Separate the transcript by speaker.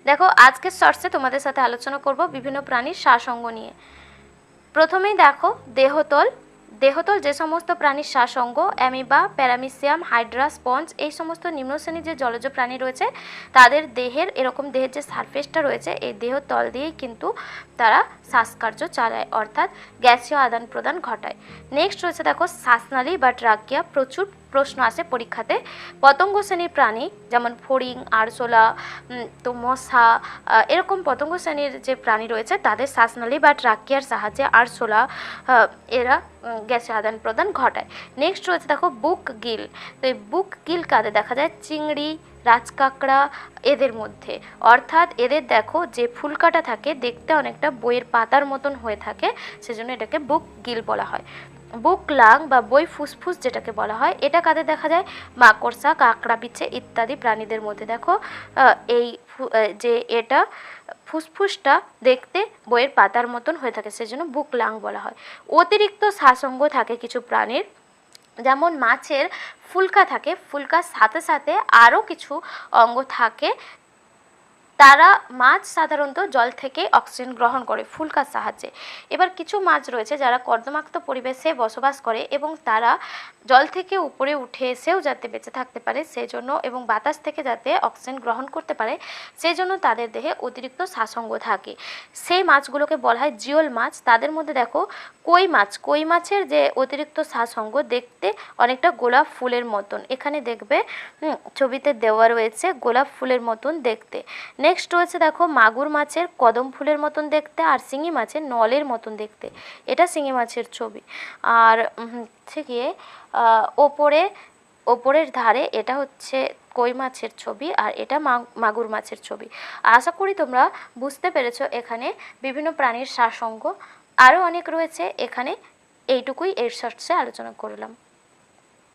Speaker 1: দেখো আজকের শর্টসে তোমাদের সাথে আলোচনা করব বিভিন্ন প্রাণীর শ্বাসঅঙ্গ নিয়ে। প্রথমেই দেখো দেহতল। দেহতল যে সমস্ত প্রাণীর শ্বাসঅঙ্গ অ্যামিবা, প্যারামিসিয়াম, হাইড্রা, স্পঞ্জ এই সমস্ত নিম্ন শ্রেণীর যে জলজ প্রাণী রয়েছে তাদের দেহের এরকম দেহের যে সারফেসটা রয়েছে এই দেহতল দিয়েই কিন্তু তারা শ্বাসকার্য চালায়, অর্থাৎ গ্যাসীয় আদান প্রদান ঘটায়। নেক্সট রয়েছে দেখো শ্বাসনালী বা ট্রাকিয়া। প্রচুর প্রশ্ন আসে পরীক্ষাতে। পতঙ্গ শ্রেণীর প্রাণী যেমন ফড়িং, আরশোলা, তো মশা, এরকম পতঙ্গ শ্রেণীর যে প্রাণী রয়েছে তাদের শ্বাসনালী বা ট্রাকিয়ার সাহায্যে আরশোলা এরা গ্যাসের আদান প্রদান ঘটায়। নেক্সট রয়েছে দেখো বুক গিল। তো এই বুক গিল কাদের দেখা যায়? চিংড়ি, রাজকাঁকড়া এদের মধ্যে, অর্থাৎ এদের দেখো যে ফুলকাটা থাকে দেখতে অনেকটা বইয়ের পাতার মতন হয়ে থাকে, সেজন্য এটাকে বুক গিল বলা হয়। বুক লাং বা বই ফুসফুস যেটাকে বলা হয়, এটা কাদের দেখা যায়? মাকড়সা, কাঁকড়া বিছে ইত্যাদি প্রাণীদের মধ্যে দেখো এই যে এটা ফুসফুসটা দেখতে বইয়ের পাতার মতন হয়ে থাকে, সেজন্য বুক লাং বলা হয়। অতিরিক্ত শ্বাসঅঙ্গ থাকে কিছু প্রাণীর, যেমন মাছের ফুলকা থাকে, ফুলকার সাথে সাথে আরও কিছু অঙ্গ থাকে। তারা মাছ সাধারণত জল থেকে অক্সিজেন গ্রহণ করে ফুলকার সাহায্যে। এবার কিছু মাছ রয়েছে যারা কর্দমাক্ত পরিবেশে বসবাস করে এবং তারা জল থেকে উপরে উঠে এসেও যাতে বেঁচে থাকতে পারে সেই জন্য, এবং বাতাস থেকে যাতে অক্সিজেন গ্রহণ করতে পারে সেই জন্য তাদের দেহে অতিরিক্ত শ্বাসঅঙ্গ থাকে। সেই মাছগুলোকে বলা হয় জিওল মাছ। তাদের মধ্যে দেখো কই মাছ। কই মাছের যে অতিরিক্ত শ্বাসঅঙ্গ দেখতে অনেকটা গোলাপ ফুলের মতন, এখানে দেখবে ছবিতে দেওয়া রয়েছে গোলাপ ফুলের মতন দেখতে। নেক্সট রয়েছে দেখো মাগুর মাছের কদম ফুলের মতন দেখতে, আর শিঙি মাছের নলের মতন দেখতে। এটা শিঙি মাছের ছবি। আর হচ্ছে গিয়ে ওপরের ধারে এটা হচ্ছে কই মাছের ছবি, আর এটা মাগুর মাছের ছবি। আশা করি তোমরা বুঝতে পেরেছো এখানে বিভিন্ন প্রাণীর শ্বাসঅঙ্গ। আরও অনেক রয়েছে, এখানে এইটুকুই এর শর্টসে আলোচনা করলাম।